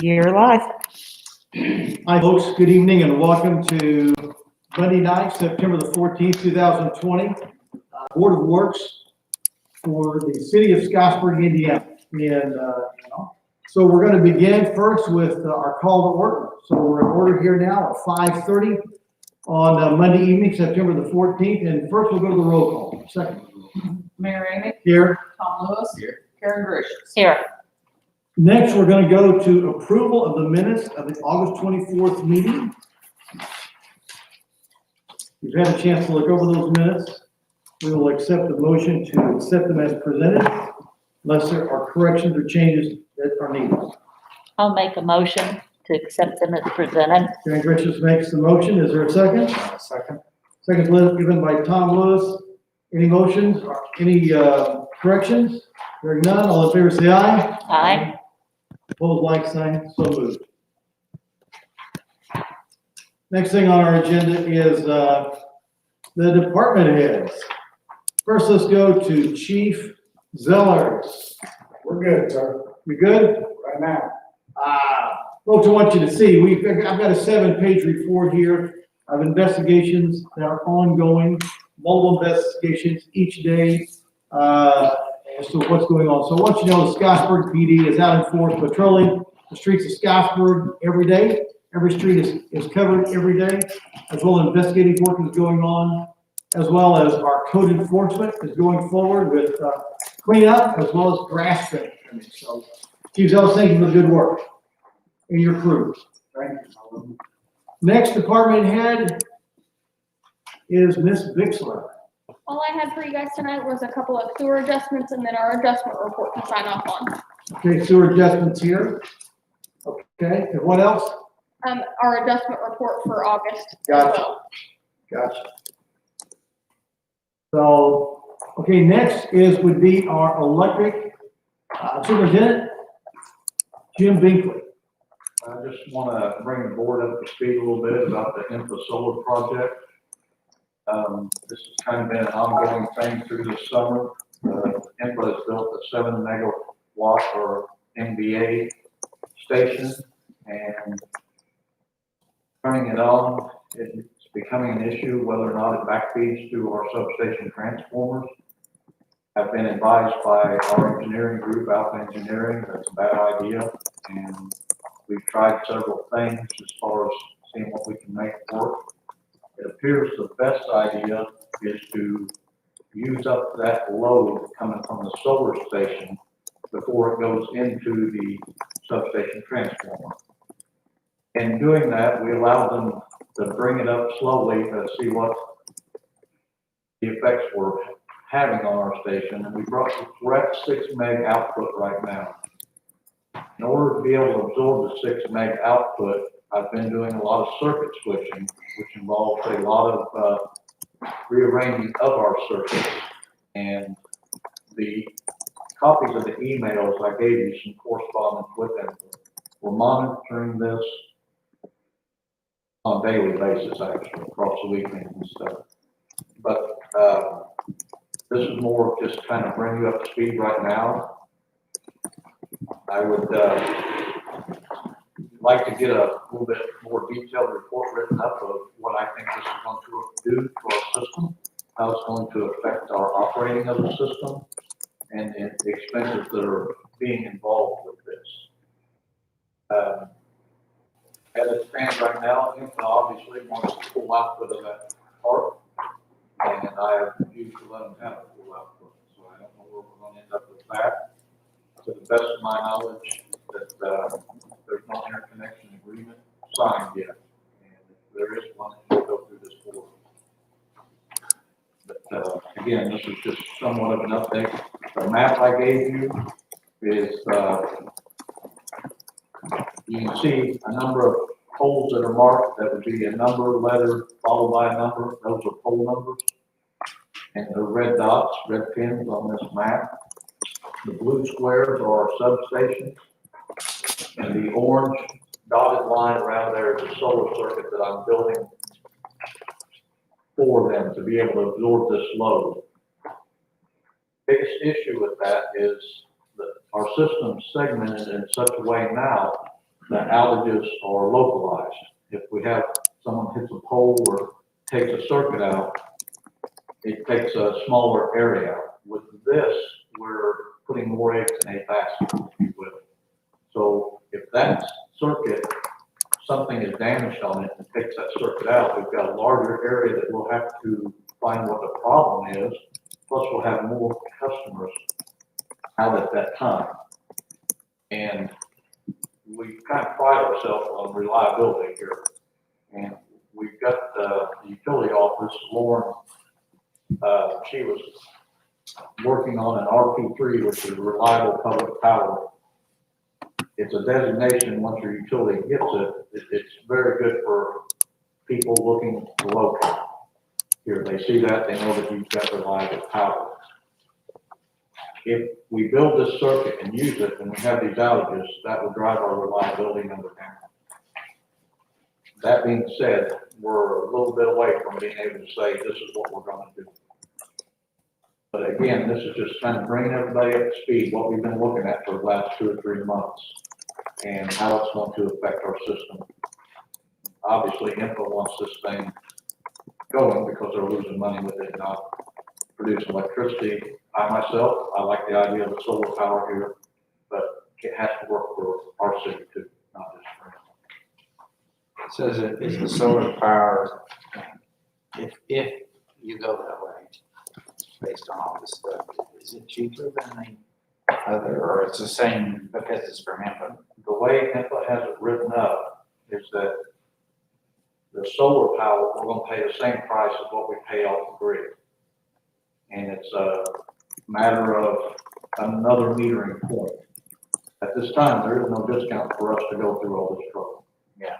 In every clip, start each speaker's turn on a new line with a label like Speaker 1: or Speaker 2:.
Speaker 1: You're live.
Speaker 2: Hi folks, good evening and welcome to Monday night, September the 14th, 2020, Board of Works for the city of Scottsburg, Indiana. So we're going to begin first with our call to order. So we're in order here now at 5:30 on Monday evening, September the 14th. And first we'll go to the roll call. Second.
Speaker 3: Mayor Amy.
Speaker 2: Here.
Speaker 3: Tom Lewis.
Speaker 2: Here.
Speaker 3: Karen Gracious.
Speaker 1: Here.
Speaker 2: Next, we're going to go to approval of the minutes of the August 24th meeting. You've had a chance to look over those minutes. We will accept the motion to accept them as presented, unless there are corrections or changes that are needed.
Speaker 1: I'll make a motion to accept them as presented.
Speaker 2: Karen Gracious makes the motion. Is there a second?
Speaker 4: Second.
Speaker 2: Second given by Tom Lewis. Any motions or any corrections? Hearing none, all in favor say aye.
Speaker 1: Aye.
Speaker 2: Opposed, like sign, so moved. Next thing on our agenda is the department heads. First, let's go to Chief Zellers.
Speaker 4: We're good, sir.
Speaker 2: You good?
Speaker 4: Right now.
Speaker 2: Folks, I want you to see, I've got a 7-page report here of investigations that are ongoing, multiple investigations each day as to what's going on. So I want you to know the Scottsburg PD is out in force patrolling the streets of Scottsburg every day. Every street is covered every day, as well as investigative work is going on, as well as our code enforcement is going forward with cleanup as well as grass cutting. So, Chief Zellers, thank you for the good work and your crew.
Speaker 4: Thank you.
Speaker 2: Next department head is Miss Bixler.
Speaker 5: All I had for you guys tonight was a couple of sewer adjustments and then our adjustment report to sign off on.
Speaker 2: Okay, sewer adjustments here. Okay, and what else?
Speaker 5: Our adjustment report for August.
Speaker 2: Gotcha. Gotcha. So, okay, next would be our electric superintendent, Jim Binkley.
Speaker 4: I just want to bring the board up to speed a little bit about the infra solar project. This has kind of been an ongoing thing through the summer. Infra has built a 7 megawatt or MVA station, and turning it on, it's becoming an issue whether or not it backfeeds to our substation transformers. I've been advised by our engineering group, Alpha Engineering, that's a bad idea, and we've tried several things as far as seeing what we can make work. It appears the best idea is to use up that load coming from the solar station before it goes into the substation transformer. In doing that, we allowed them to bring it up slowly to see what the effects were having on our station, and we're at 6 meg output right now. In order to be able to absorb the 6 meg output, I've been doing a lot of circuit switching, which involves a lot of rearranging of our circuits. And the copies of the emails I gave you, some correspondence with them, we're monitoring this on a daily basis, actually, across the weekend and stuff. But this is more of just kind of bring you up to speed right now. I would like to get a little bit more detailed report written up of what I think this is going to do to our system, how it's going to affect our operating of the system, and the expenses that are being involved with this. As it stands right now, Infra obviously wants to pull output of that part, and I have refused to let them have a full output, so I don't know where we're going to end up with that. To the best of my knowledge, that there's no interconnection agreement signed yet, and if there is one, it should go through this board. But again, this is just somewhat of an update. The map I gave you is, you can see a number of poles that are marked. That would be a number, letter, followed by a number. Those are pole numbers. And the red dots, red pins on this map. The blue squares are our substations. And the orange dotted line around there is a solar circuit that I'm building for them to be able to absorb this load. Biggest issue with that is that our system's segmented in such a way now the outages are localized. If we have someone hits a pole or takes a circuit out, it takes a smaller area. With this, we're putting more eggs in a basket, if you will. So if that circuit, something is damaged on it and takes that circuit out, we've got a larger area that we'll have to find what the problem is. Plus we'll have more customers out at that time. And we kind of pride ourselves on reliability here. And we've got the utility office, Lauren, she was working on an RP3, which is reliable public power. It's a designation, once your utility gets it's very good for people looking local. Here, they see that, they know that you've got reliable power. If we build this circuit and use it, and we have these outages, that will drive our reliability number down. That being said, we're a little bit away from being able to say, this is what we're gonna do. But again, this is just kind of bringing everybody up to speed, what we've been looking at for the last 2 or 3 months, and how it's going to affect our system. Obviously, INFA wants this thing going because they're losing money with it, not producing electricity. I myself, I like the idea of the solar power here, but it has to work for our city too, not just for us.
Speaker 6: So is the solar power, if you go that way, based on all this stuff, is it cheaper than the other, or it's the same because it's from INFA?
Speaker 4: The way INFA has it written up is that the solar power, we're gonna pay the same price as what we pay off the grid. And it's a matter of another metering point. At this time, there is no discount for us to go through all this trouble.
Speaker 6: Yeah.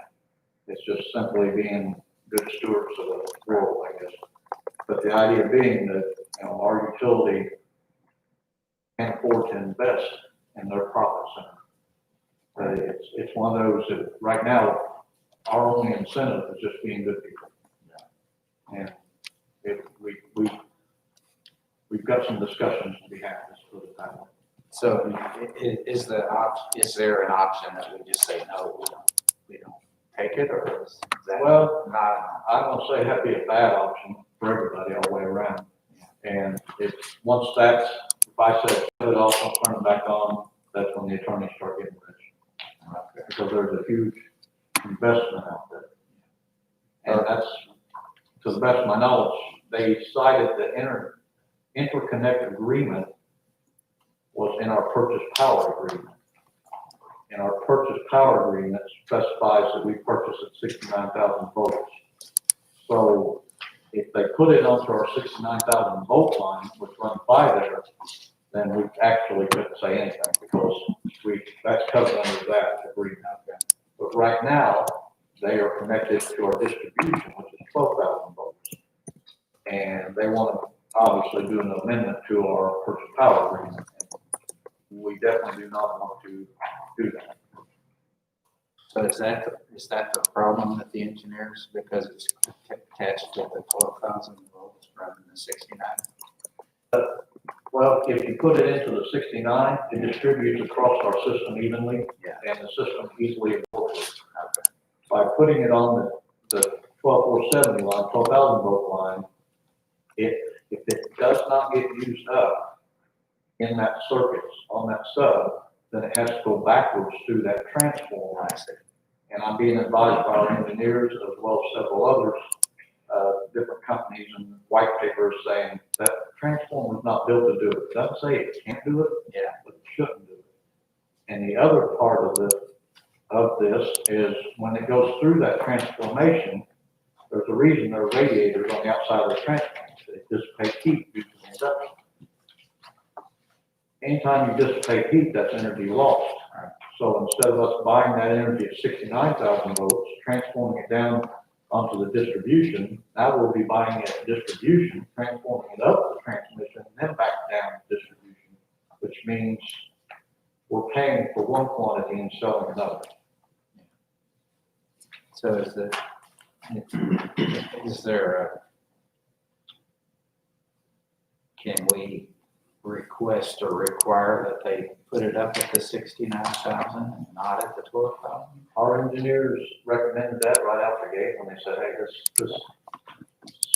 Speaker 4: It's just simply being good stewards of the world, I guess. But the idea being that, our utility can afford to invest in their profit center. It's one of those that right now, our only incentive is just being good people. And we've got some discussions to be had, let's put it that way.
Speaker 6: So is there an option that we just say, no, we don't take it, or is that?
Speaker 4: Well,
Speaker 6: not?
Speaker 4: I don't say that'd be a bad option for everybody all the way around. And it's, once that's, if I said, shut it off, don't turn it back on, that's when the attorneys start getting rich.
Speaker 6: Okay.
Speaker 4: Because there's a huge investment out there. And that's, to the best of my knowledge, they cited the interconnect agreement was in our purchase power agreement. And our purchase power agreement specifies that we purchase at 69,000 volts. So if they put it onto our 69,000 volt line, which runs by there, then we actually couldn't say anything because that's covered under that agreement. But right now, they are connected to our distribution, which is 12,000 volts. And they want to obviously do an amendment to our purchase power agreement. We definitely do not want to do that.
Speaker 6: So is that the problem with the engineers, because it's attached to the 12,000 volts rather than the 69?
Speaker 4: Well, if you put it into the 69, it distributes across our system evenly,
Speaker 6: Yeah.
Speaker 4: and the system easily absorbs it. Okay. By putting it on the 12,470 line, 12,000 volt line, if it does not get used up in that circuit, on that sub, then it has to go backwards through that transformer. And I'm being advised by our engineers as well as several others, different companies and white papers saying that transformer is not built to do it. It doesn't say it can't do it,
Speaker 6: Yeah.
Speaker 4: but it shouldn't do it. And the other part of this is when it goes through that transformation, there's a reason there are radiators on the outside of the transformer. They dissipate heat due to the induction. Anytime you dissipate heat, that's energy lost. So instead of us buying that energy at 69,000 volts, transforming it down onto the distribution, now we'll be buying it at distribution, transforming it up to transmission, and then back down to distribution, which means we're paying for one quantity and selling another.
Speaker 6: So can we request or require that they put it up at the 69,000 and not at the 12,000?
Speaker 4: Our engineers recommended that right out the gate when they said, hey, this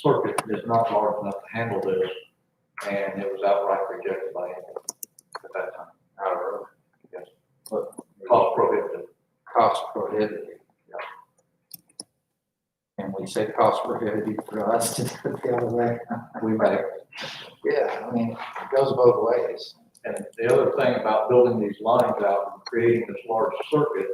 Speaker 4: circuit is not large enough to handle this, and it was outright rejected by Intel at that time.
Speaker 6: Or
Speaker 4: Yes. But cost prohibitive.
Speaker 6: cost prohibitive? And we say cost prohibitive for us to do it the other way.
Speaker 4: We may.
Speaker 6: Yeah, I mean, it goes both ways.
Speaker 4: And the other thing about building these lines out and creating this large circuit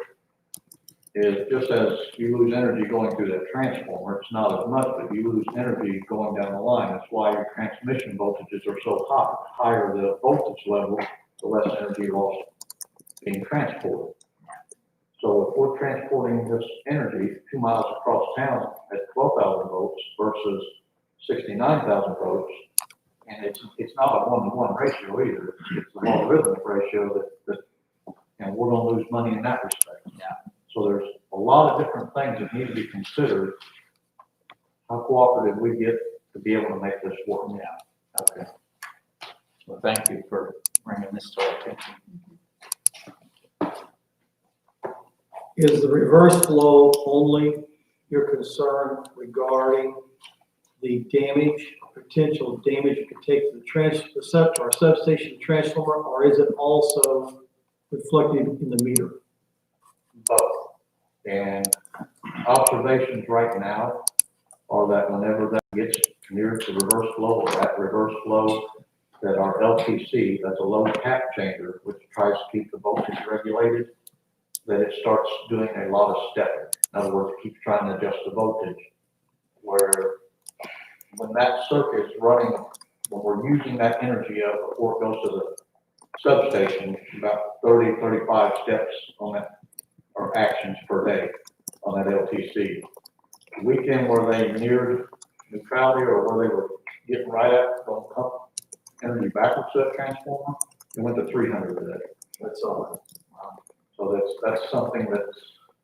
Speaker 4: is just as you lose energy going through that transformer, it's not as much, but you lose energy going down the line. That's why your transmission voltages are so high. The higher the voltage level, the less energy loss being transported. So if we're transporting this energy 2 miles across town at 12,000 volts versus 69,000 volts, and it's not a 1-to-1 ratio either. It's a logarithmic ratio that, and we're gonna lose money in that respect.
Speaker 6: Yeah.
Speaker 4: So there's a lot of different things that need to be considered. How cooperative we get to be able to make this work.
Speaker 6: Yeah, okay. Well, thank you for bringing this to our attention.
Speaker 2: Is the reverse flow only your concern regarding the damage, potential damage it could take to our substation transformer, or is it also reflected in the meter?
Speaker 4: Both. And observations right now are that whenever that gets near to reverse flow or at reverse flow, that our LTC, that's a low cap changer, which tries to keep the voltage regulated, that it starts doing a lot of stepping. In other words, it keeps trying to adjust the voltage. Where when that circuit is running, when we're using that energy up before it goes to the substation, about 30, 35 steps on that, or actions per day on that LTC. The weekend where they neared neutrality or where they were getting right at, going to pump energy backwards to that transformer, it went to 300 a day. That's all. So that's something that's,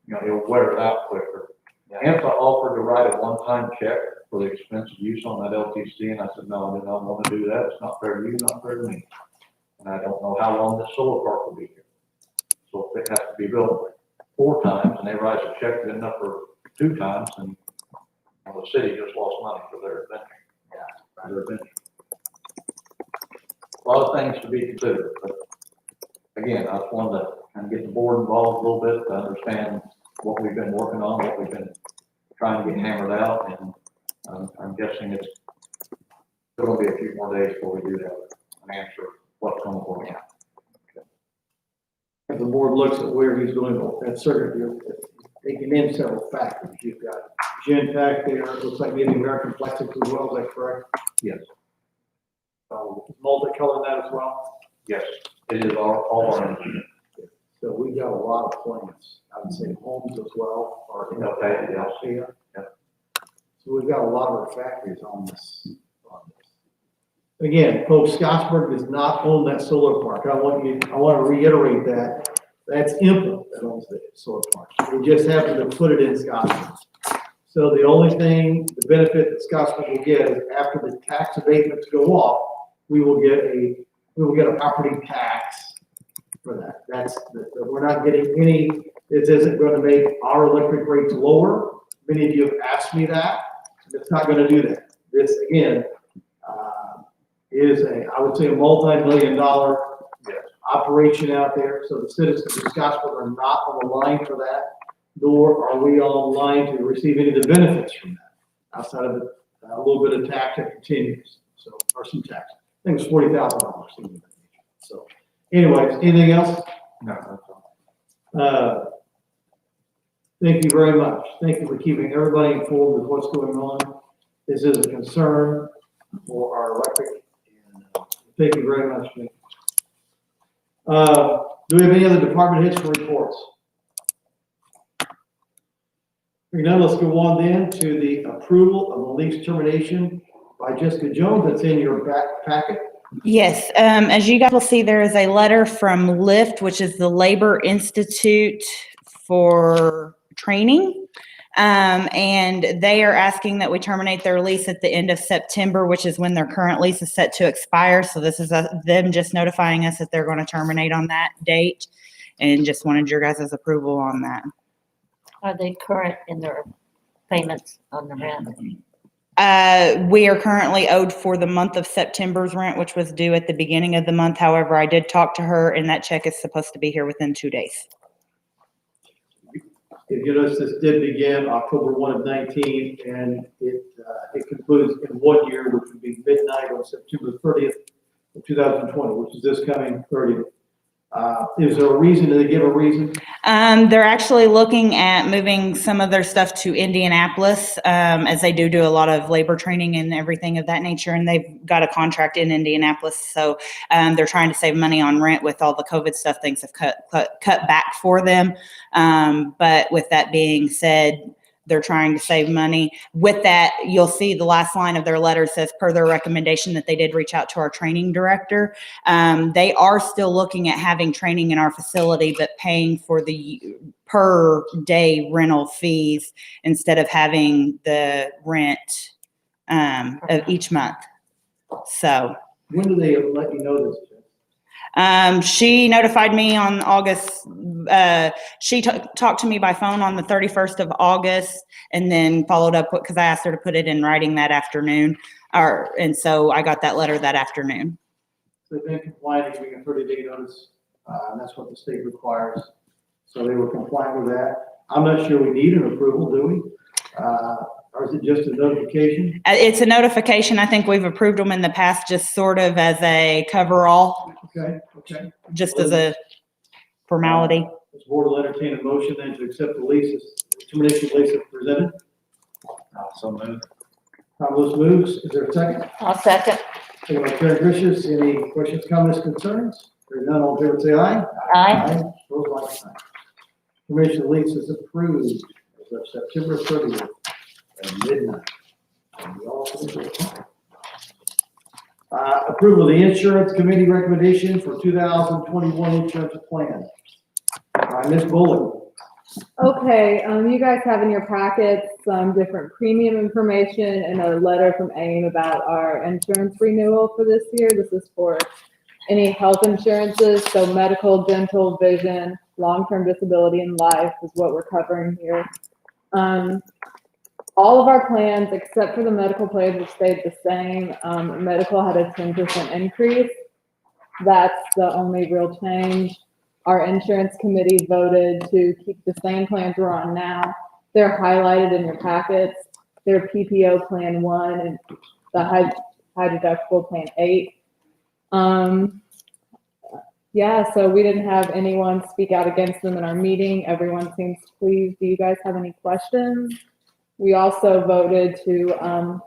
Speaker 4: you know, it'll wear it out quicker. AMPA offered to write a one-time check for the expensive use on that LTC, and I said, no, I do not want to do that. It's not fair to you, not fair to me. And I don't know how long this solar park will be here. So if it has to be built 4 times and they write a check good enough for 2 times, and the city just lost money for their adventure. Yeah, their adventure. A lot of things to be considered, but again, I just wanted to kind of get the board involved a little bit to understand what we've been working on, what we've been trying to get hammered out, and I'm guessing it's going to be a few more days before we do have an answer what's coming for now.
Speaker 2: If the board looks at where he's doing that circuit, they can name several factors. You've got Genpack there, it looks like maybe American Plexus as well, is that correct?
Speaker 4: Yes,
Speaker 2: Multicolor that as well.
Speaker 4: yes, it is all our energy.
Speaker 2: So we got a lot of plants, I would say homes as well, or in
Speaker 4: Okay, yeah.
Speaker 2: Althea.
Speaker 4: Yeah.
Speaker 2: So we've got a lot of refractories on this. Again, folks, Scottsburg does not own that solar park. I want to reiterate that. That's IMPA that owns the solar park. We just happen to put it in Scottsburg. So the only thing, the benefit that Scottsburg will get is after the tax abatements go off, we will get a property tax for that. We're not getting any, this isn't going to make our electric rates lower. Many of you have asked me that. It's not going to do that. This, again, is I would say a multi-million-dollar operation out there. So the citizens of Scottsburg are not on the line for that, nor are we on the line to receive any of the benefits from that, outside of a little bit of tax that continues. So, or some tax. I think it's $40,000. So, anyways, anything else?
Speaker 4: No, that's all.
Speaker 2: Thank you very much. Thank you for keeping everybody informed with what's going on. This is a concern for our electric. And thank you very much, Nick. Do we have any other department heads for reports? Now let's go on then to the approval of the lease termination by Jessica Jones. That's in your back packet.
Speaker 7: Yes, as you guys will see, there is a letter from LIFT, which is the Labor Institute for Training. And they are asking that we terminate their lease at the end of September, which is when their current lease is set to expire. So this is them just notifying us that they're going to terminate on that date, and just wanted your guys' approval on that.
Speaker 1: Are they current in their payments on the rent?
Speaker 7: We are currently owed for the month of September's rent, which was due at the beginning of the month. However, I did talk to her, and that check is supposed to be here within 2 days.
Speaker 2: You notice this did begin October 1 of 19, and it concludes in 1 year, which would be midnight on September 30th of 2020, which is this coming 30th. Is there a reason? Do they give a reason?
Speaker 7: They're actually looking at moving some of their stuff to Indianapolis, as they do a lot of labor training and everything of that nature, and they've got a contract in Indianapolis. So they're trying to save money on rent with all the COVID stuff. Things have cut back for them. But with that being said, they're trying to save money. With that, you'll see the last line of their letter says, per their recommendation, that they did reach out to our training director. They are still looking at having training in our facility, but paying for the per day rental fees instead of having the rent of each month. So.
Speaker 2: When do they let you know this?
Speaker 7: She notified me on August, she talked to me by phone on the 31st of August, and then followed up because I asked her to put it in writing that afternoon. And so I got that letter that afternoon.
Speaker 2: So they've been compliant, giving a 30-day notice, and that's what the state requires. So they were compliant with that. I'm not sure we need an approval, do we? Or is it just a notification?
Speaker 7: It's a notification. I think we've approved them in the past, just sort of as a cover-all,
Speaker 2: Okay.
Speaker 7: just as a formality.
Speaker 2: This board will entertain a motion then to accept the leases, termination lease as presented.
Speaker 6: So moved.
Speaker 2: Tom Lewis moves. Is there a second?
Speaker 1: I'll second.
Speaker 2: Second by Karen Gracious. Any questions, comments, concerns? Hearing none, all in favor say aye.
Speaker 1: Aye.
Speaker 2: Opposed, like sign. Termination lease is approved as of September 30th at midnight. And we all agree. Approval of the insurance committee recommendation for 2021 insurance plan. Ms. Bullock.
Speaker 3: Okay, you guys have in your packets some different premium information and a letter from AIM about our insurance renewal for this year. This is for any health insurances, so medical, dental, vision, long-term disability, and life is what we're covering here. All of our plans, except for the medical plans, have stayed the same. Medical had a 10% increase. That's the only real change. Our insurance committee voted to keep the same plans we're on now. They're highlighted in your packets. They're PPO Plan 1 and the high deductible Plan 8. Yeah, so we didn't have anyone speak out against them in our meeting. Everyone seems pleased. Do you guys have any questions? We also voted to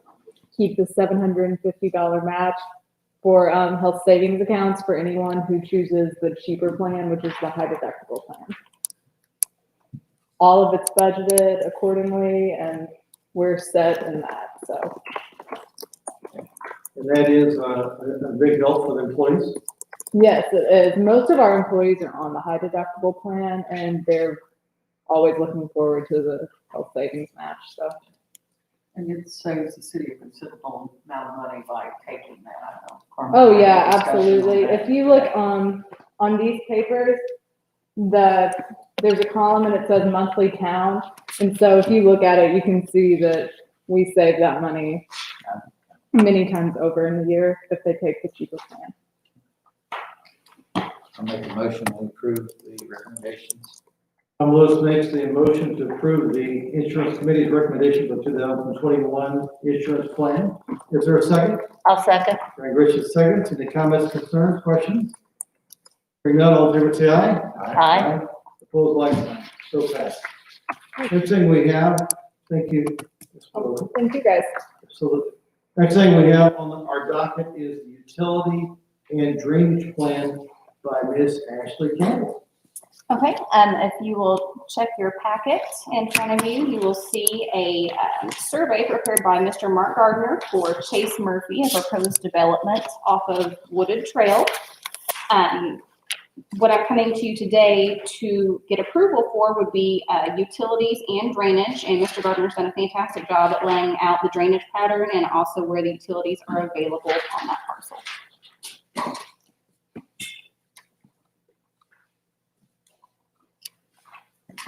Speaker 3: keep the $750 match for health savings accounts for anyone who chooses the cheaper plan, which is the high deductible plan. All of it's budgeted accordingly, and we're set in that, so.
Speaker 2: And that is a big help for the employees.
Speaker 3: Yes, it is. Most of our employees are on the high deductible plan, and they're always looking forward to the health savings match, so.
Speaker 8: And it saves the city a considerable amount of money by taking that. I know.
Speaker 3: Oh, yeah, absolutely. If you look on these papers, there's a column and it says monthly count. And so if you look at it, you can see that we save that money many times over in the year if they take the cheaper plan.
Speaker 6: I'll make a motion to approve the recommendations.
Speaker 2: Tom Lewis makes the motion to approve the insurance committee's recommendation for 2021 insurance plan. Is there a second?
Speaker 1: I'll second.
Speaker 2: Karen Gracious seconds. Any comments, concerns, questions? Hearing none, all in favor say aye.
Speaker 1: Aye.
Speaker 2: Opposed, like sign. So passed. Next thing we have, thank you. Ms. Bullock.
Speaker 3: Thank you, guys.
Speaker 2: Absolutely. Next thing we have on our docket is the utility and drainage plan by Ms. Ashley Campbell.
Speaker 5: Okay, if you will check your packet in front of you, you will see a survey prepared by Mr. Mark Gardner for Chase Murphy, a proposed development off of Wooded Trail. What I'm coming to you today to get approval for would be utilities and drainage. And Mr. Gardner's done a fantastic job at laying out the drainage pattern and also where the utilities are available on that parcel.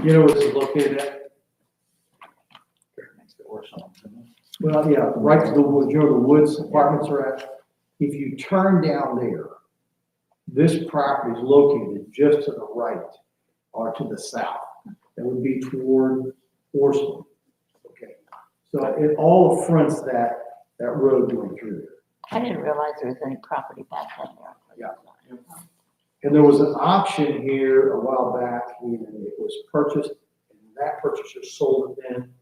Speaker 2: You know where this is located at?
Speaker 6: Next door something.
Speaker 2: Well, yeah, right to the woods, you know where the woods apartments are at? If you turn down there, this property is located just to the right or to the south. That would be toward Orson. Okay, so it all fronts that road going through there.
Speaker 1: I didn't realize there was any property back in there.
Speaker 2: Yeah. And there was an option here a while back, and it was purchased, and that purchaser sold it then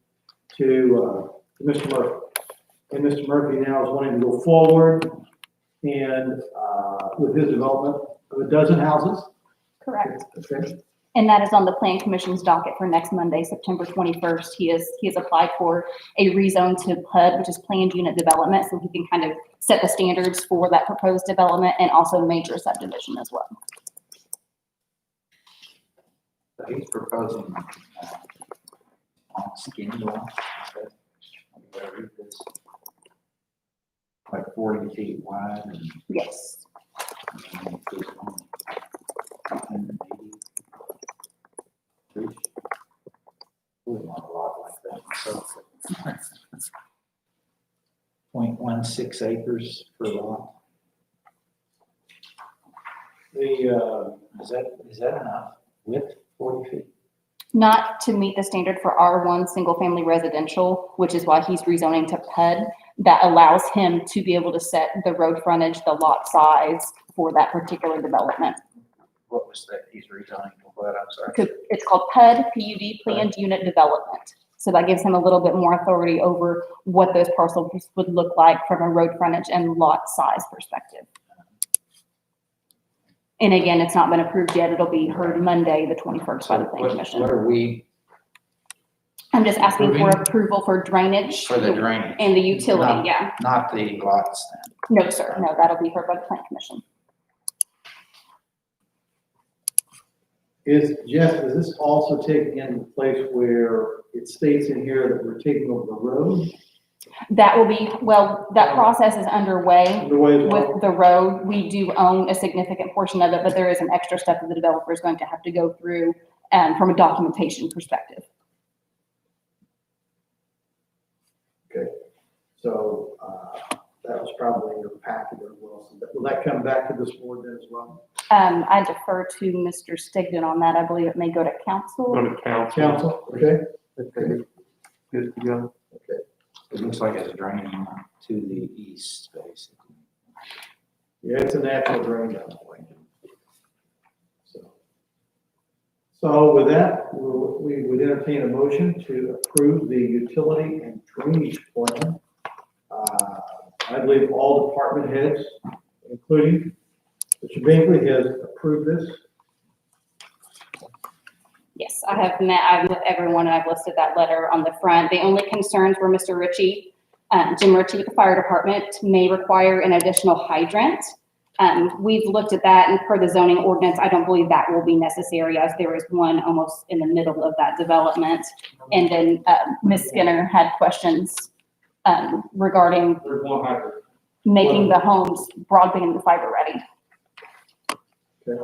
Speaker 2: to Mr. Murphy. And Mr. Murphy now is wanting to go forward and with his development of a dozen houses.
Speaker 5: Correct.
Speaker 2: Okay.
Speaker 5: And that is on the Plan Commission's docket for next Monday, September 21st. He has applied for a rezone to PUD, which is Planned Unit Development, so he can kind of set the standards for that proposed development and also major subdivision as well.
Speaker 6: So he's proposing, on skin lot, like 40 feet wide and.
Speaker 5: Yes.
Speaker 6: and it goes on 180. We want a lot like that, so. 0.16 acres per lot. Is that enough with 40 feet?
Speaker 5: Not to meet the standard for R1 single family residential, which is why he's rezoning to PUD. That allows him to be able to set the road frontage, the lot size for that particular development.
Speaker 6: What was that he's rezoning to what, I'm sorry?
Speaker 5: It's called PUD, PUD, Planned Unit Development. So that gives him a little bit more authority over what those parcels would look like from a road frontage and lot size perspective. And again, it's not been approved yet. It'll be heard Monday, the 21st by the Planning Commission.
Speaker 6: What are we
Speaker 5: I'm just asking for
Speaker 6: approving?
Speaker 5: approval for drainage.
Speaker 6: for the drainage?
Speaker 5: And the utility, yeah.
Speaker 6: Not the lots then?
Speaker 5: No, sir. No, that'll be heard by the Planning Commission.
Speaker 2: Is this also taking into place where it states in here that we're taking over the road?
Speaker 5: That will be, well, that process is underway.
Speaker 2: Underway as well?
Speaker 5: With the road, we do own a significant portion of it, but there is an extra step that the developer is going to have to go through from a documentation perspective.
Speaker 2: Okay, so that was probably in your packet as well. So will that come back to this board then as well?
Speaker 5: I defer to Mr. Stigdon on that. I believe it may go to council.
Speaker 9: Go to council.
Speaker 2: Council, okay?
Speaker 9: Okay. Good to go.
Speaker 2: Okay.
Speaker 6: It looks like it's draining to the east, basically.
Speaker 2: Yeah, it's a natural drain down the way. So with that, we would entertain a motion to approve the utility and drainage plan. I believe all department heads, including Mr. Binkley, has approved this.
Speaker 5: Yes, I've met with everyone and I've listed that letter on the front. The only concerns were Mr. Ritchie, Jim Ritchie with the fire department may require an additional hydrant. We've looked at that and per the zoning ordinance, I don't believe that will be necessary as there is one almost in the middle of that development. And then Ms. Skinner had questions regarding
Speaker 2: There's one hydrant.
Speaker 5: making the homes broadband and fiber ready.
Speaker 2: Okay.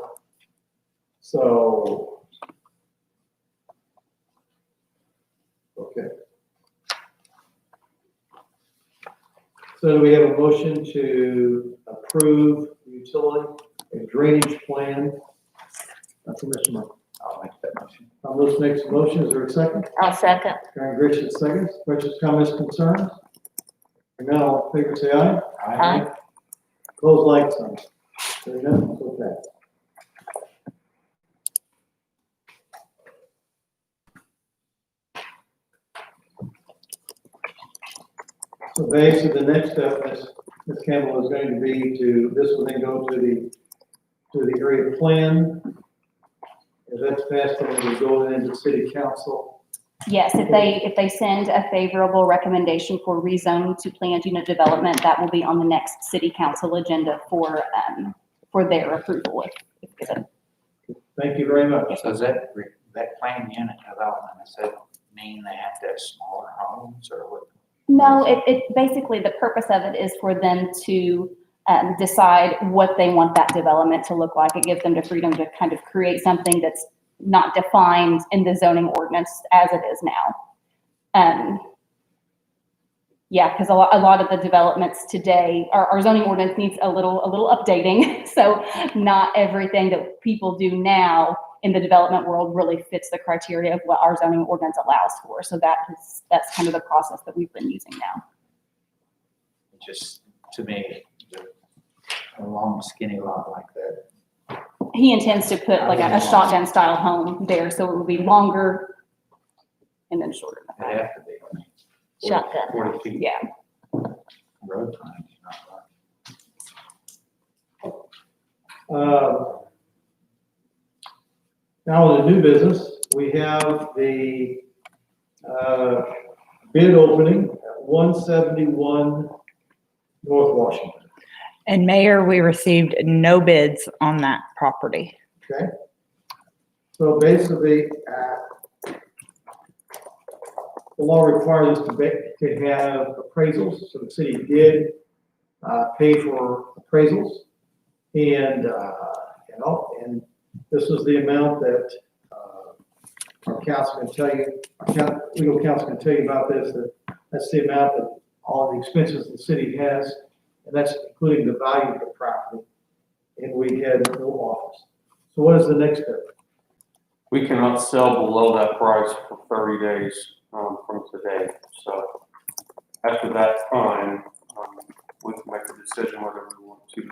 Speaker 2: So. Okay. So do we have a motion to approve utility and drainage plan? That's Mr. Murphy.
Speaker 6: I'll make that motion.
Speaker 2: Let's make some motion. Is there a second?
Speaker 1: I'll second.
Speaker 2: Karen Grisham seconds. Questions, comments, concerns? Hearing none, all in favor, say aye.
Speaker 1: Aye.
Speaker 2: Close like sign. Hearing none, okay. So basically, the next step, Ms. Campbell, is going to be this will then go to the area plan. If that's passed, then we'll go into city council.
Speaker 5: Yes, if they send a favorable recommendation for rezone to planned unit development, that will be on the next city council agenda for their approval if given.
Speaker 2: Thank you very much.
Speaker 6: So does that planned unit development, does that mean they have to have smaller homes or what?
Speaker 5: No, it basically, the purpose of it is for them to decide what they want that development to look like. It gives them the freedom to kind of create something that's not defined in the zoning ordinance as it is now. Yeah, because a lot of the developments today, our zoning ordinance needs a little updating. So not everything that people do now in the development world really fits the criteria of what our zoning ordinance allows for. So that's kind of the process that we've been using now.
Speaker 6: Just to me, a long skinny lot like that.
Speaker 5: He intends to put like a shotgun style home there, so it will be longer and then shorter.
Speaker 6: They have to be.
Speaker 1: Shotgun.
Speaker 6: 40 feet.
Speaker 5: Yeah.
Speaker 6: Road frontage, not right.
Speaker 2: Now, with the new business, we have the bid opening at 171 North Washington.
Speaker 7: And Mayor, we received no bids on that property.
Speaker 2: Okay? So basically, the law requires us to have appraisals, so the city did pay for appraisals. And, and this is the amount that our council can tell you, legal counsel can tell you about this, that's the amount that all the expenses the city has, and that's including the value of the property. And we had no offers. So what is the next step?
Speaker 9: We cannot sell below that price for 30 days from today. So after that time, we can make a decision whether we want to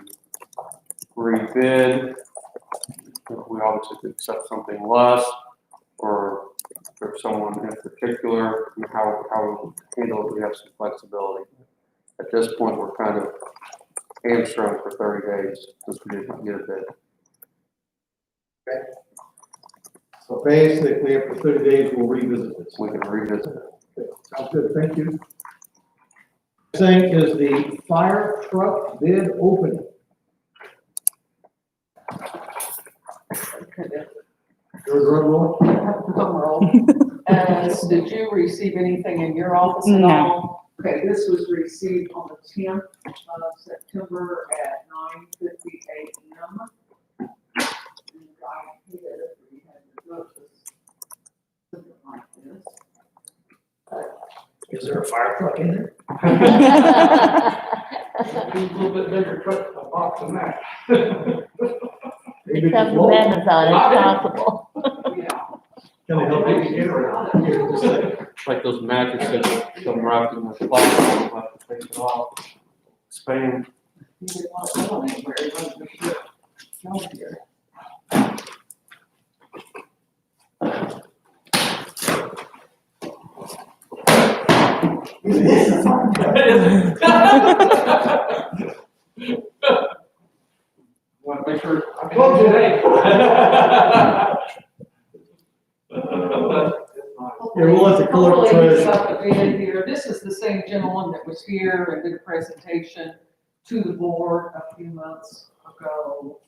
Speaker 9: rebid. We obviously could accept something less, or if someone in particular, how we would handle it, we have some flexibility. At this point, we're kind of hamstrung for 30 days since we did not get a bid.
Speaker 2: Okay. So basically, after 30 days, we'll revisit this.
Speaker 9: We can revisit it.
Speaker 2: Okay, sounds good, thank you. Thing is the fire truck bid opening. George Rundle?
Speaker 8: Drum roll. Did you receive anything in your office at
Speaker 7: No.
Speaker 8: all? Okay, this was received on the 10th of September at 9:50 a.m. And I hid it, we had to do something like this.
Speaker 2: Is there a fire truck in there?
Speaker 1: Become
Speaker 2: A little bit bigger truck, a box than that.
Speaker 1: Amazon, it's possible.
Speaker 8: Yeah.
Speaker 2: Can I help you get around? Here, just a second.
Speaker 9: Like those mattresses that come wrapped in the plastic, we'll have to take it off. Spain.
Speaker 8: You didn't want to go anywhere, it wasn't good. No, dear.
Speaker 2: Want to make sure, I told you, hey. Here, we'll let the clerk
Speaker 8: Hopefully he's
Speaker 2: treasurer.
Speaker 8: got the bid here. This is the same gentleman that was here and did a presentation to the board a few months ago.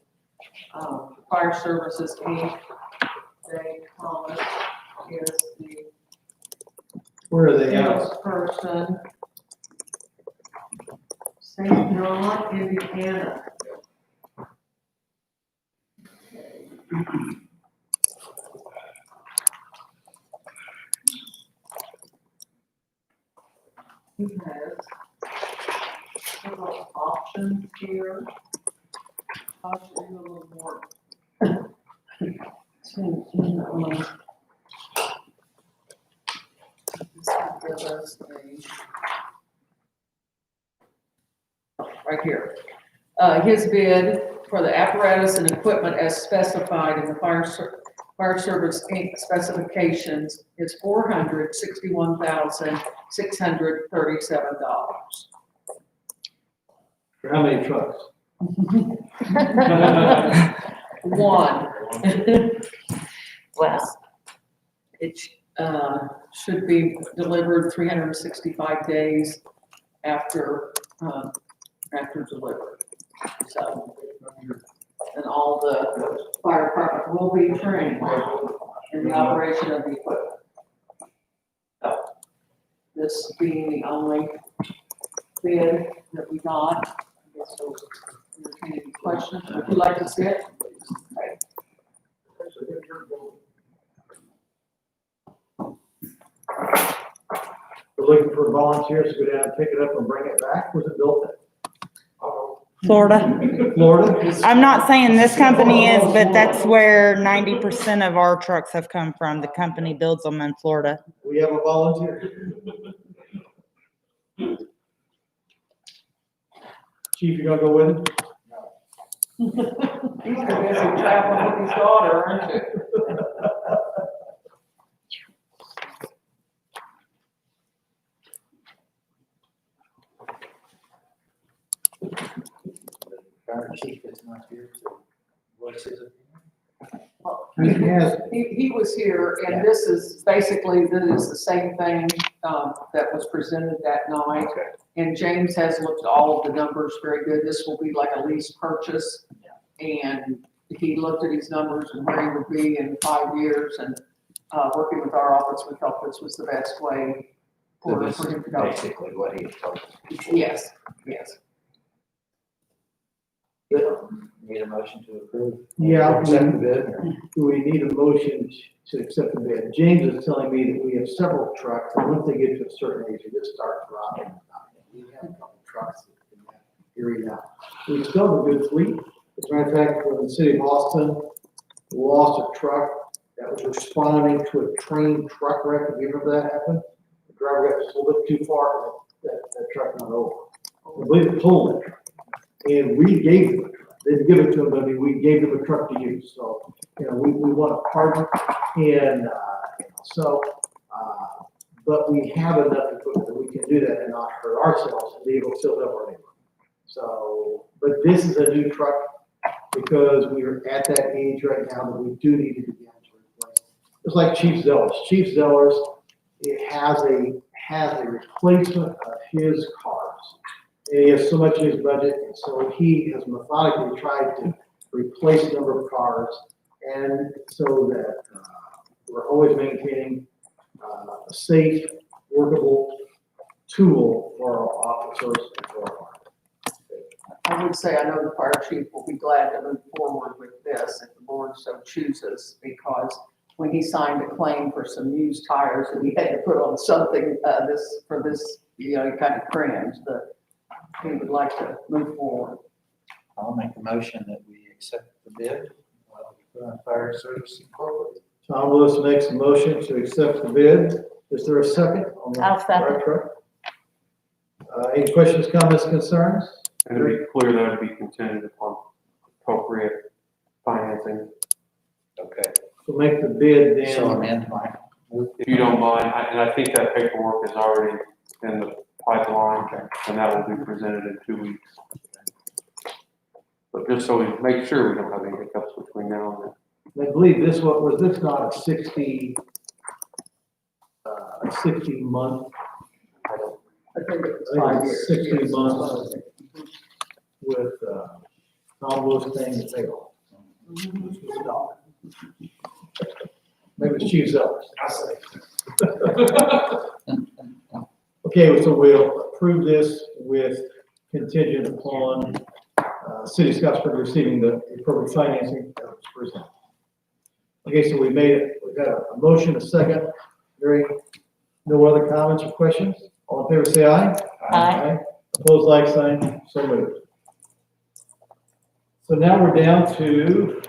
Speaker 8: Fire Services Inc. They Thomas is the
Speaker 2: Where are they at?
Speaker 8: salesperson. St. John, Indiana. He has several options here. I'll show you a little more. Right here. His bid for the apparatus and equipment as specified in the Fire Service Inc. specifications is $461,637.
Speaker 2: For how many trucks?
Speaker 8: One.
Speaker 1: Wow.
Speaker 8: It should be delivered 365 days after delivery. So, and all the fire department will be trained in the operation of the equipment. This being the only bid that we got. I guess those are any questions. Would you like to see it? Okay.
Speaker 2: We're looking for volunteers to go down and pick it up and bring it back. Was it built at?
Speaker 7: Florida.
Speaker 2: Florida?
Speaker 7: I'm not saying this company is, but that's where 90% of our trucks have come from. The company builds them in Florida.
Speaker 2: We have a volunteer. Chief, you gonna go with him?
Speaker 8: He's gonna be traveling with his daughter, aren't you?
Speaker 6: Fire chief is not here to voice his opinion.
Speaker 2: Yes.
Speaker 8: He was here, and this is basically, this is the same thing, that was presented that night.
Speaker 6: Okay.
Speaker 8: And James has looked at all of the numbers very good. This will be like a lease purchase. And he looked at his numbers and where he would be in 5 years, and, working with our office, we felt this was the best way
Speaker 6: So
Speaker 8: for
Speaker 6: this is
Speaker 8: him to go.
Speaker 6: basically what he told us.
Speaker 8: Yes, yes.
Speaker 6: Need a motion to approve?
Speaker 2: Yeah.
Speaker 6: Accept the bid, or?
Speaker 2: Do we need a motion to accept the bid? James is telling me that we have several trucks, and once they get to a certain age, they just start dropping. We have a couple trucks in that area now. We still have a good fleet. As a matter of fact, when the city of Austin lost a truck that was responding to a train truck wreck, have you remember that happened? The driver got just a little bit too far, and that truck went over. I believe it pulled it. And we gave them a truck. They didn't give it to them, but I mean, we gave them a truck to use. So, you know, we want a partner, and, but we have enough equipment that we can do that and not hurt ourselves and be able to still help our neighbor. So, but this is a new truck because we are at that age right now that we do need to begin to replace. It's like Chief Zellers. Chief Zellers, it has a replacement of his cars. And he has so much in his budget, and so he has methodically tried to replace a number of cars, and so that we're always maintaining a safe, workable tool for our officers and for our fire.
Speaker 8: I would say, I know the fire chief will be glad to move forward with this if the board so chooses, because when he signed a claim for some used tires that he had to put on something, you know, he kind of cringed, he would like to move forward.
Speaker 6: I'll make a motion that we accept the bid. Put on Fire Service Incorporated.
Speaker 2: Tom Lewis makes a motion to accept the bid. Is there a second on the
Speaker 1: I'll second.
Speaker 2: fire truck? Any questions, comments, concerns?
Speaker 9: And to be clear, that would be contingent upon appropriate financing.
Speaker 6: Okay,
Speaker 2: We'll make the bid
Speaker 6: so
Speaker 2: then.
Speaker 6: amend mine.
Speaker 9: If you don't mind, and I think that paperwork is already in the pipeline, and that will be presented in 2 weeks. But just so we make sure we don't have any hiccups between now and then.
Speaker 2: I believe this was this not a 60 month?
Speaker 8: I think it was
Speaker 2: I
Speaker 8: 5
Speaker 2: think
Speaker 8: years.
Speaker 2: it's 60
Speaker 8: yes.
Speaker 2: months with Tom Lewis paying the payoff. Maybe it's Chief Zellers. Okay, so we'll approve this with contingent upon City of Scottsburg receiving the appropriate financing that was presented. Okay, so we made it. We've got a motion, a second. No other comments or questions? All in favor, say aye.
Speaker 1: Aye.
Speaker 2: Opposed, like sign, so moved. So now we're down to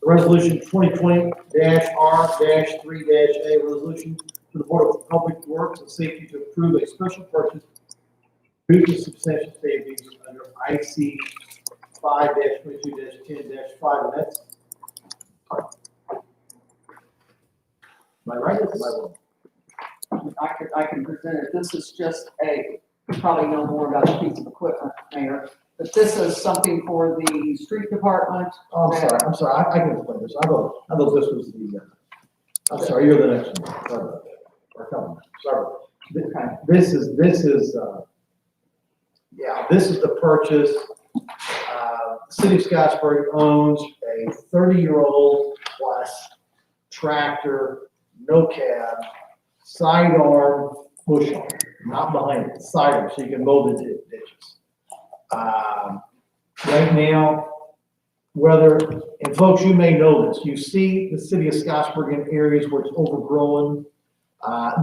Speaker 2: Resolution 2020-R-3-A, resolution to the Board of Public Works and Safety to approve a special purchase due to substantial savings under IC 5-22-10-5, and that's. Am I right? Am I wrong?
Speaker 8: I can present it. This is just you probably know more about the piece of equipment, Mayor, but this is something for the street department.
Speaker 2: Oh, I'm sorry, I can explain this. I thought this was the, I'm sorry, you're the next one. Sorry about that. Or coming, sorry. This is the purchase, City of Scottsburg owns a 30-year-old plus tractor, no cab, sidearm, push arm, not behind it, sidearm, so you can mow the ditches. Right now, whether, and folks, you may know this, you see the city of Scottsburg in areas where it's overgrown.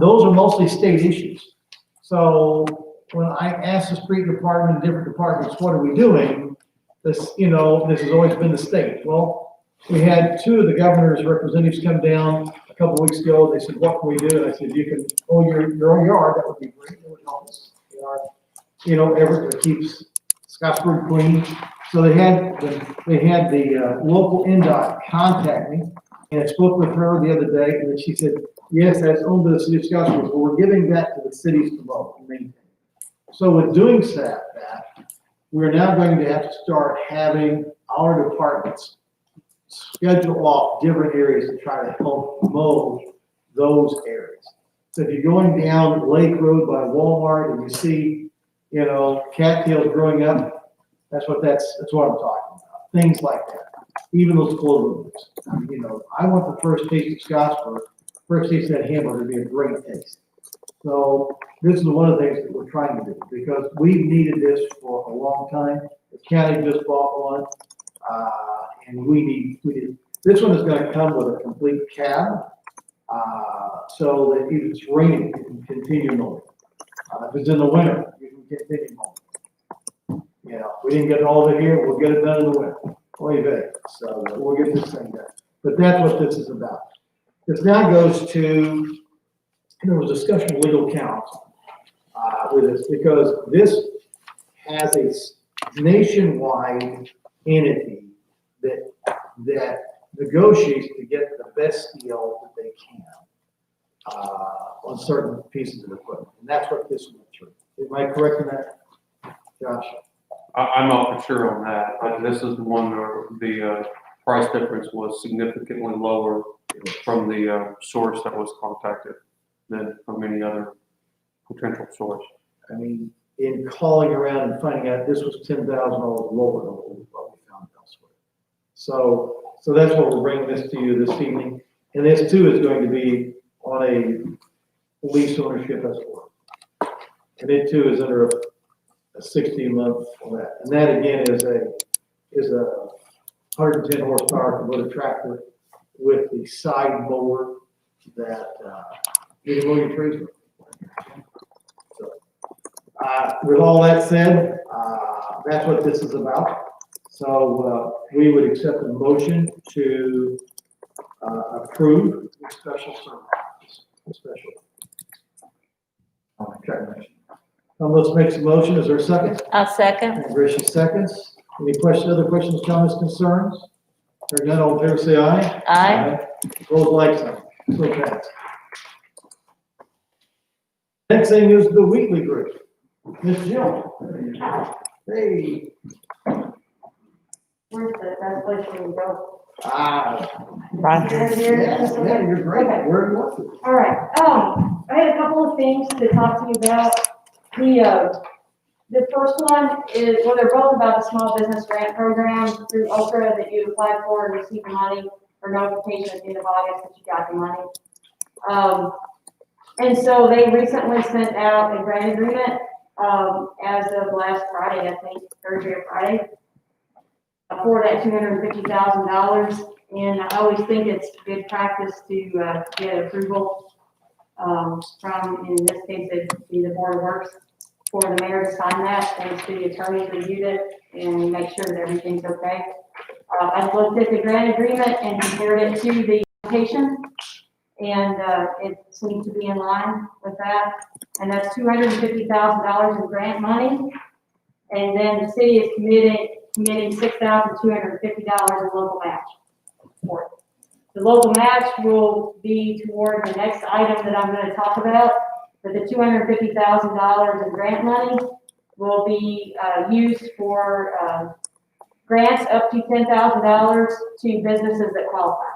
Speaker 2: Those are mostly state issues. So when I ask the street department, different departments, what are we doing? This, this has always been the state. Well, we had two of the governor's representatives come down a couple of weeks ago. They said, what can we do? And I said, you can mow your own yard. That would be great. That would help us. Everett keeps Scottsburg clean. So they had the local NDOT contact me, and I spoke with her the other day, and she said, yes, that's owned by the city of Scottsburg, but we're giving that to the cities to mow and maintain. So with doing that, we're now going to have to start having our departments schedule off different areas to try to help mow those areas. So if you're going down Lake Road by Walmart and you see, cattails growing up, that's what I'm talking about. Things like that. Even those clover leaves. I want the first taste of Scottsburg, first taste of that hamburger to be a great taste. So this is one of the things that we're trying to do because we've needed this for a long time. The county just bought one, and we need. This one is going to come with a complete cab, so that if it's raining, you can continue mowing. If it's in the winter, you can continue mowing. We didn't get all of it here, we'll get it done in the winter. So we'll get this thing done. But that's what this is about. This now goes to, there was discussion of legal counsel with this because this has a nationwide entity that negotiates to get the best deal that they can on certain pieces of equipment. And that's what this went through. Am I correct in that, Josh?
Speaker 9: I'm not for sure on that, but this is the one where the price difference was significantly lower from the source that was contacted than from any other potential source.
Speaker 2: I mean, in calling around and finding out this was $10,000 lower than what we probably found elsewhere. So that's what we're bringing this to you this evening. And this too is going to be on a lease ownership as well. And it too is under a 60-month on that. And that again is a 110 horsepower Kubota tractor with the side mower that you can mow your trees with. So, with all that said, that's what this is about. So we would accept a motion to approve the special service. Special. Okay. Let's make some motion. Is there a second?
Speaker 1: I'll second.
Speaker 2: And Gracious seconds. Any questions, other questions, comments, concerns? Hearing none, all in favor say aye.
Speaker 1: Aye.
Speaker 2: Opposed, like sign. So passed. Next thing is the Wheatley Group. Ms. Jill. Hey.
Speaker 10: Where's the best place for me to go?
Speaker 7: Roger.
Speaker 2: Yeah, you're great.
Speaker 10: Okay.
Speaker 2: Where do you want to?
Speaker 10: All right, I had a couple of things to talk to you about. The first one is, well, they're both about the small business grant program through Ultra that you applied for and received the money or notification at the end of August that you got the money. And so they recently sent out a grant agreement, as of last Friday, I think, Thursday or Friday, for that $250,000. And I always think it's good practice to get approval from, in this case, it'd be the Board of Works, for the mayor to sign that, and the city attorney reviewed it and make sure that everything's okay. I looked at the grant agreement and compared it to the application, and it seems to be in line with that. And that's $250,000 in grant money, and then the city is committing $6,250 in local match for it. The local match will be toward the next item that I'm going to talk about, but the $250,000 in grant money will be used for grants up to $10,000 to businesses that qualify.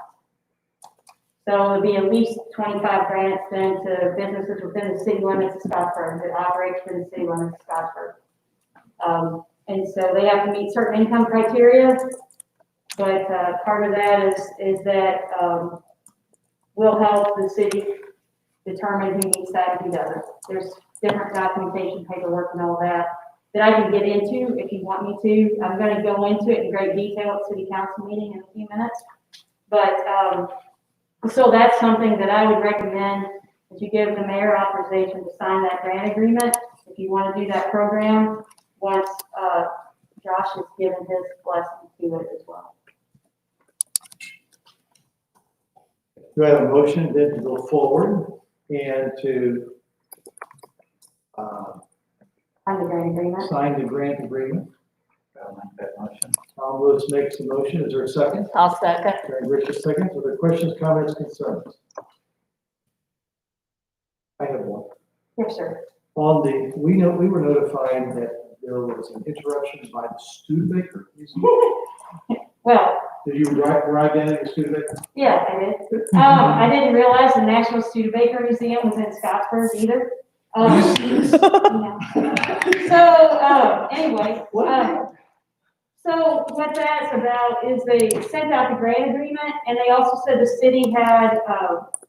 Speaker 10: So it'll be at least 25 grants then to businesses within the city limits of Scottsburg that operate within the city limits of Scottsburg. And so they have to meet certain income criteria. But, part of that is that, will help the city determine who meets that and who doesn't. There's different documentation, paperwork and all that I can get into if you want me to. I'm gonna go into it in great detail at city council meeting in a few minutes. But, so that's something that I would recommend, that you give the mayor authorization to sign that grant agreement, if you wanna do that program, once, Josh has given his blessing to it as well.
Speaker 2: Do I have a motion then to go forward and to,
Speaker 10: Sign the grant agreement.
Speaker 2: sign the grant agreement?
Speaker 6: I'll make that motion.
Speaker 2: Tom Lewis makes the motion. Is there a second?
Speaker 1: I'll second.
Speaker 2: Karen Richards seconds. Are there questions, comments, concerns? I have one.
Speaker 10: Yes, sir.
Speaker 2: On the, we were notified that there was an interruption by the Studebaker Museum.
Speaker 10: Well,
Speaker 2: Did you ride down to the Studebaker?
Speaker 10: yeah, I did. I didn't realize the National Studebaker Museum was in Scottsburg either. So, anyway, so what that's about is they sent out the grant agreement, and they also said the city had,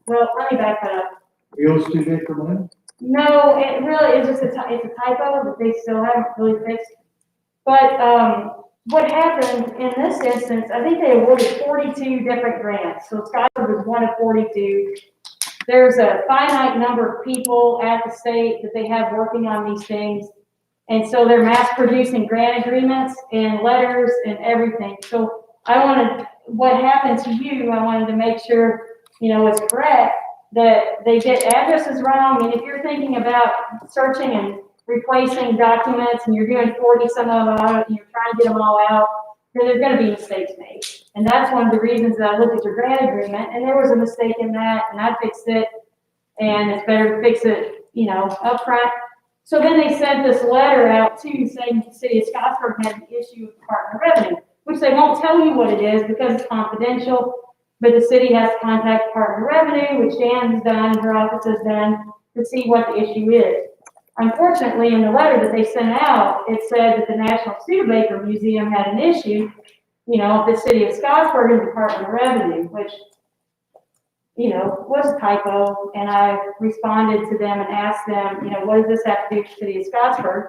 Speaker 10: well, let me back that up.
Speaker 2: Real Studebaker money?
Speaker 10: No, it really is just it's a typo that they still haven't really fixed. But, what happened in this instance, I think they awarded 42 different grants. So Scottsburg was one of 42. There's a finite number of people at the state that they have working on these things. And so they're mass producing grant agreements and letters and everything. So what happened to you, I wanted to make sure, is correct, that they get addresses wrong. And if you're thinking about searching and replacing documents and you're doing 40 some of them out and you're trying to get them all out, then there's going to be mistakes made. And that's one of the reasons that I looked at your grant agreement, and there was a mistake in that, and I fixed it, and it's better to fix it, up front. So then they sent this letter out too, saying the city of Scottsburg had an issue with the Department of Revenue, which they won't tell you what it is because it's confidential, but the city has to contact the Department of Revenue, which Jan has done, her office has done, to see what the issue is. Unfortunately, in the letter that they sent out, it said that the National Studebaker Museum had an issue, the city of Scottsburg and the Department of Revenue, which, was a typo. And I responded to them and asked them, what does this have to do with the city of Scottsburg?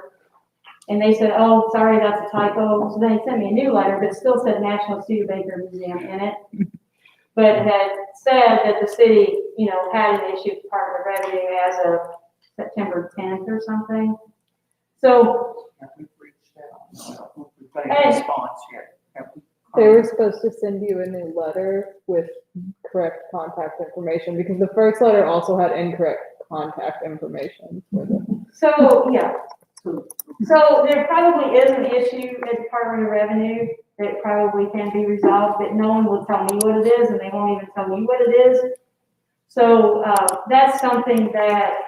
Speaker 10: And they said, oh, sorry, that's a typo. So they sent me a new letter, but it still said National Studebaker Museum in it. But it had said that the city, had an issue with the Department of Revenue as of September 10th or something. So,
Speaker 3: They were supposed to send you a new letter with correct contact information because the first letter also had incorrect contact information with it.
Speaker 10: so, yeah. So there probably is an issue at the Department of Revenue that probably can be resolved, but no one will tell me what it is, and they won't even tell me what it is. So, that's something that,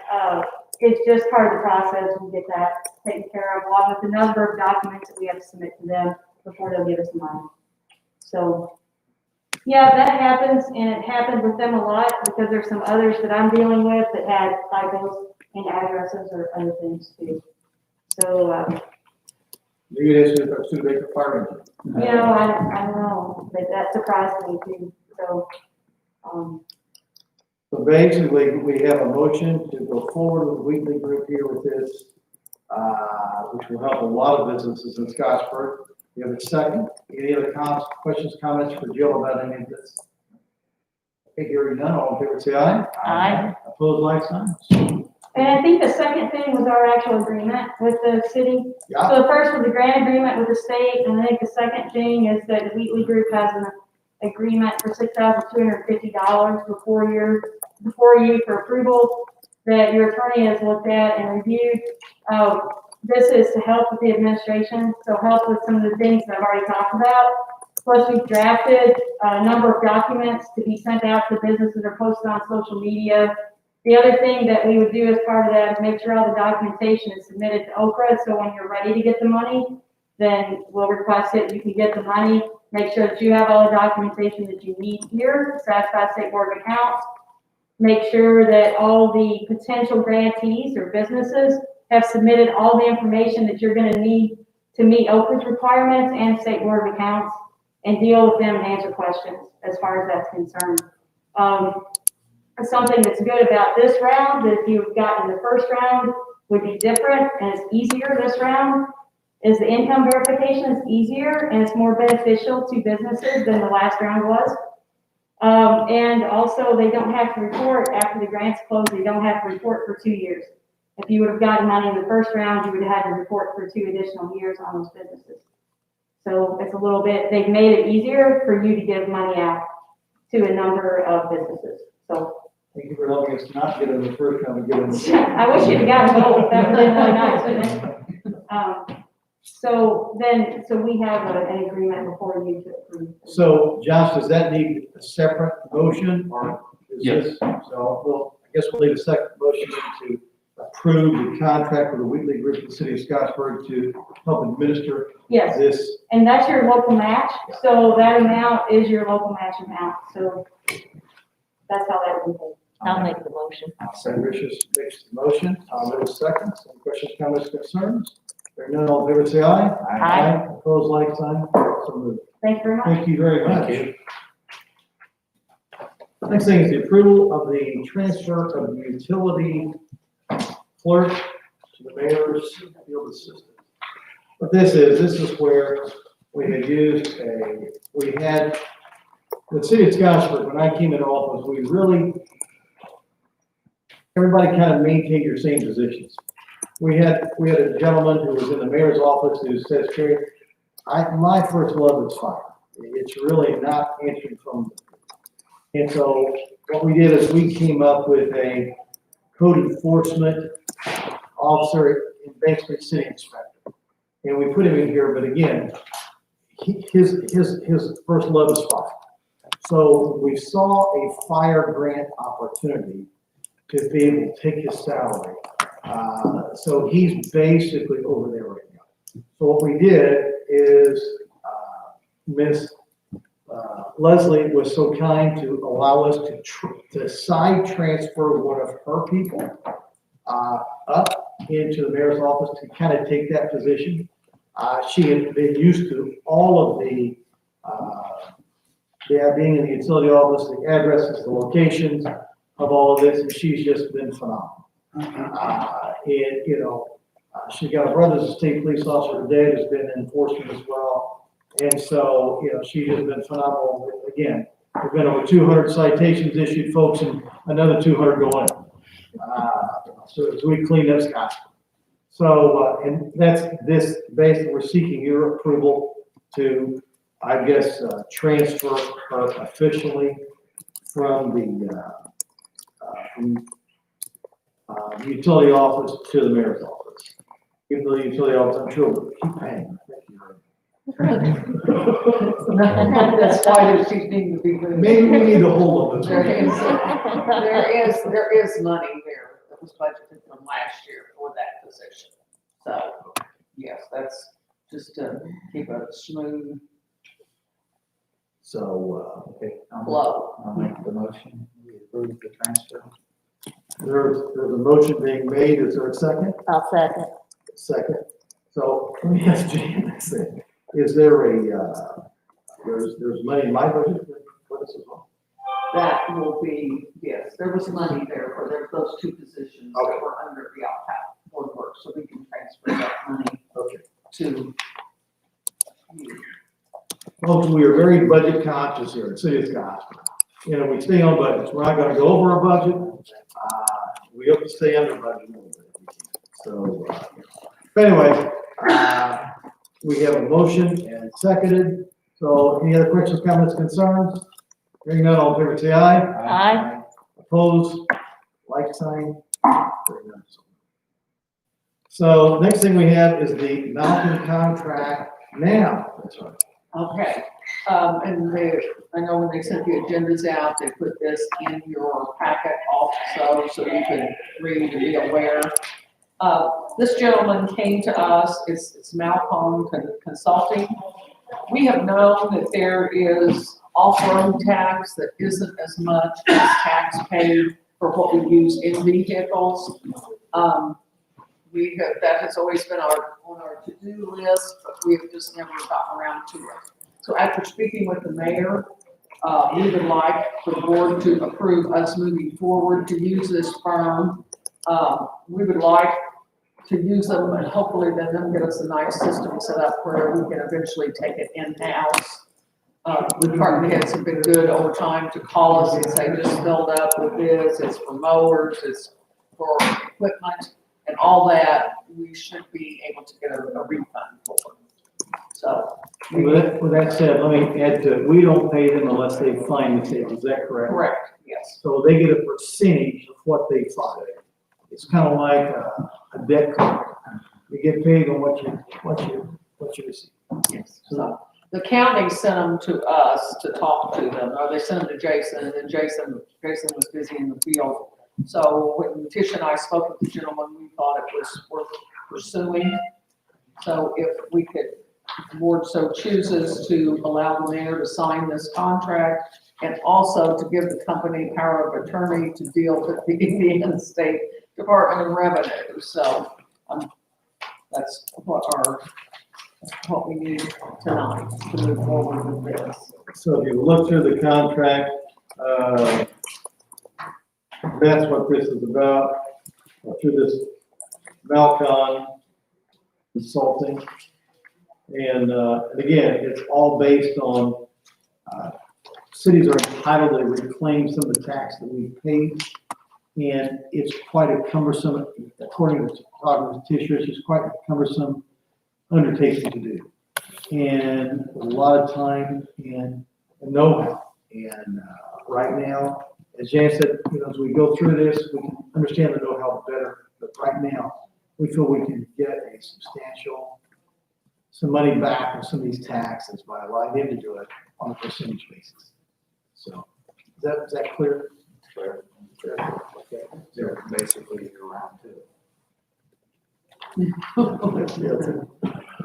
Speaker 10: it's just part of the process. We get that taken care of, along with the number of documents that we have to submit to them before they'll give us the money. So, yeah, that happens, and it happens with them a lot because there's some others that I'm dealing with that had typos in addresses or other things too. So,
Speaker 2: Maybe it is with Studebaker Fire.
Speaker 10: I don't know, but that surprised me too. So,
Speaker 2: So basically, we have a motion to go forward with Wheatley Group here with this, which will help a lot of businesses in Scottsburg. You have a second. Any other questions, comments for Jill about any of this? Okay, hearing none, all in favor say aye.
Speaker 1: Aye.
Speaker 2: Opposed, like sign.
Speaker 10: and I think the second thing was our actual agreement with the city.
Speaker 2: Yeah.
Speaker 10: So the first was the grant agreement with the state, and I think the second thing is that the Wheatley Group has an agreement for $6,250 before you for approval that your attorney has looked at and reviewed. This is to help with the administration, so help with some of the things that I've already talked about. Plus, we've drafted a number of documents to be sent out to businesses or posted on social media. The other thing that we would do as part of that is make sure all the documentation is submitted to Okra, so when you're ready to get the money, then we'll request it, you can get the money. Make sure that you have all the documentation that you need here to satisfy State Board of Accounts. Make sure that all the potential grantees or businesses have submitted all the information that you're going to need to meet Oprah's requirements and State Board of Accounts and deal with them and answer questions as far as that's concerned. Something that's good about this round, that if you've gotten the first round, would be different and it's easier this round, is the income verification is easier and it's more beneficial to businesses than the last round was. And also they don't have to report after the grants close, they don't have to report for 2 years. If you would have gotten money in the first round, you would have had to report for 2 additional years on those businesses. So it's a little bit, they've made it easier for you to give money out to a number of businesses. So
Speaker 2: Thank you for helping us not get in the first round and get in the second.
Speaker 10: I wish you'd gotten both, that would have been really nice, wouldn't it? So we have an agreement before you to approve.
Speaker 2: So Josh, does that need a separate motion or is this? So, well, I guess we'll need a second motion to approve the contract with the Wheatley Group of the City of Scottsburg to help administer
Speaker 10: Yes,
Speaker 2: this.
Speaker 10: and that's your local match, so that amount is your local match amount, so that's how that would be.
Speaker 1: I'll make the motion.
Speaker 2: Richards makes the motion. Tom Mills seconds. Any questions, comments, concerns? There are none, all in favor, say aye.
Speaker 1: Aye.
Speaker 2: Opposed, like sign. So moved.
Speaker 10: Thank you very much.
Speaker 2: Thank you very much.
Speaker 6: Thank
Speaker 2: Next thing is the approval of the transfer of the utility clerk to the mayor's field assistant. What this is where we had used the city of Scottsburg, when I came in office, everybody kind of maintained your same positions. We had a gentleman who was in the mayor's office who says, Terry, my first love is fire. It's really not answering phone. And so what we did is we came up with a code enforcement officer and basically city inspector. And we put him in here, but again, his first love is fire. So we saw a fire grant opportunity to be able to take his salary. So he's basically over there right now. So what we did is Ms. Leslie was so kind to allow us to side transfer one of her people up into the mayor's office to kind of take that position. She had been used to all of the being in the utility office, the addresses, the locations of all of this, and she's just been phenomenal. She's got a brother who's a state police officer. Her dad has been in enforcement as well. And so, she's just been phenomenal. Again, there've been over 200 citations issued, folks, and another 200 going in. So as we clean up Scottsburg. So, and that's this, basically, we're seeking your approval to, I guess, transfer her officially from the utility office to the mayor's office. Even though the utility office, I'm sure will keep paying.
Speaker 8: That's why she's needing to be moved.
Speaker 2: Maybe we need to hold on this
Speaker 8: There
Speaker 2: one.
Speaker 8: is money there that was budgeted from last year for that position. So, yes, that's just to keep a smooth
Speaker 2: So,
Speaker 6: Okay,
Speaker 8: flow.
Speaker 6: I'll make the motion. We approve the transfer.
Speaker 2: there's a motion being made. Is there a second?
Speaker 1: I'll second.
Speaker 2: Second. So let me ask Jan this thing. Is there there's money in my budget for this as well?
Speaker 8: That will be, yes, there was money there for those two positions that were under the OPAP board work, so we can transfer that money
Speaker 2: Okay.
Speaker 8: to you.
Speaker 2: Folks, we are very budget conscious here at City of Scottsburg. We stay on budgets. We're not gonna go over our budget. We hope to stay under budget a little bit if we can. So, but anyway, we have a motion and seconded. So any other questions, comments, concerns? Hearing none, all in favor, say aye.
Speaker 1: Aye.
Speaker 2: Opposed, like sign. Hearing none. So next thing we have is the mountain contract now. That's right.
Speaker 8: Okay, I know when they sent the agendas out, they put this in your packet also, so you can read and be aware. This gentleman came to us, it's Malcolm Consulting. We have known that there is off-road tax that isn't as much as tax paid for what we use in vehicles. that has always been on our to-do list, but we've just never gotten around to it. So after speaking with the mayor, we would like the board to approve us moving forward to use this firm. We would like to use them and hopefully then them get us a nice system set up where we can eventually take it in-house. The department heads have been good over time to call us and say, just filled up with this, it's for mowers, it's for equipment and all that. We should be able to get a refund for it. So.
Speaker 2: With that said, let me add to it, we don't pay them unless they find the sale, is that correct?
Speaker 8: Correct, yes.
Speaker 2: So they get a percentage of what they find. It's kind of like a debt card. You get paid on what you receive.
Speaker 8: Yes. So the county sent them to us to talk to them, or they sent them to Jason, and then Jason was busy in the field. So when Tish and I spoke with the gentleman, we thought it was worth pursuing. So if we could, if the board so chooses to allow the mayor to sign this contract and also to give the company power of attorney to deal with the Indiana State Department of Revenue. So that's what we need tonight to move forward with this.
Speaker 2: So if you look through the contract, that's what this is about, through this Malcon Consulting. And again, it's all based on, cities are entitled to reclaim some of the tax that we paid. And it's quite a cumbersome, according to talking to Tish, it's quite a cumbersome undertaking to do. And a lot of time and know-how. And right now, as Jan said, as we go through this, we can understand the know-how better. But right now, we feel we can get a substantial, some money back from some of these taxes by allowing them to do it on a percentage basis. So, is that clear?
Speaker 6: Clear.
Speaker 2: Okay.
Speaker 6: They're basically around two.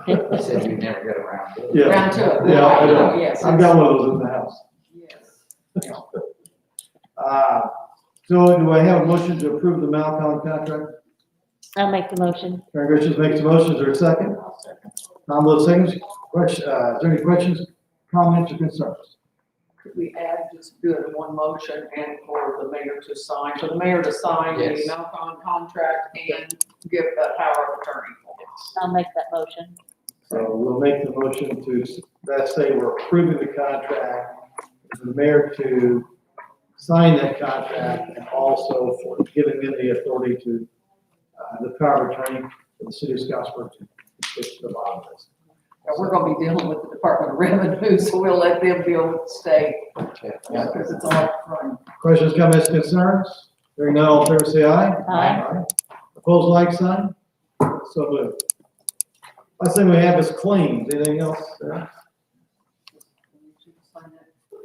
Speaker 6: I said you never get around to it.
Speaker 2: Yeah.
Speaker 8: Round to it.
Speaker 2: Yeah, I know.
Speaker 8: Yes.
Speaker 2: I've got one of those in the house.
Speaker 8: Yes.
Speaker 2: So do I have a motion to approve the Malcom contract?
Speaker 1: I'll make the motion.
Speaker 2: Karen Richards makes a motion. Is there a second? Tom Little seconds. Question, is there any questions, comments, or concerns?
Speaker 8: Could we add, just do it in one motion and for the mayor to sign, the
Speaker 6: Yes.
Speaker 8: Malcom contract and give the power of attorney?
Speaker 1: I'll make that motion.
Speaker 2: So we'll make the motion to, let's say we're approving the contract, for the mayor to sign that contract and also for giving them the authority to, the power of attorney for the city of Scottsburg to get to the bottom of this.
Speaker 8: And we're gonna be dealing with the Department of Revenue, so we'll let them deal with the state, because it's all running.
Speaker 2: Questions, comments, concerns? Hearing none, all in favor say aye.
Speaker 1: Aye.
Speaker 2: Opposed, like sign? So moved. Last thing we have is claims. Anything else?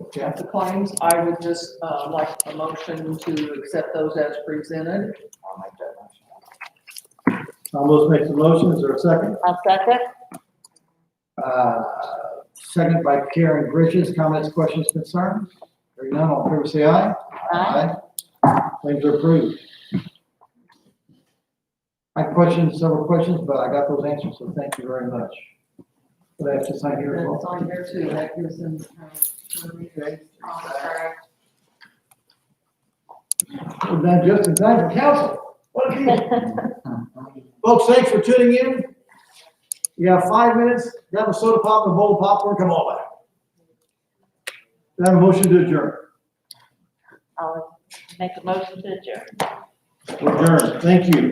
Speaker 2: Okay.
Speaker 8: The claims, I would just, like a motion to accept those as presented.
Speaker 6: I'll make that motion.
Speaker 2: Almost makes a motion. Is there a second?
Speaker 1: I'll second.
Speaker 2: Second by Karen Bridges. Comments, questions, concerns? Hearing none, all in favor say aye.
Speaker 1: Aye.
Speaker 2: Claims are approved. I had questions, several questions, but I got those answers, so thank you very much. But I have to sign here as
Speaker 8: And
Speaker 2: well.
Speaker 8: it's on here too, that gives them, contract.
Speaker 2: We're done just in time for council. What a deal. Folks, thanks for tuning in. You have 5 minutes, grab a soda pop and a bowl of popcorn, come on back. Do I have a motion to adjourn?
Speaker 1: I'll make a motion to adjourn.
Speaker 2: Adjourn, thank you.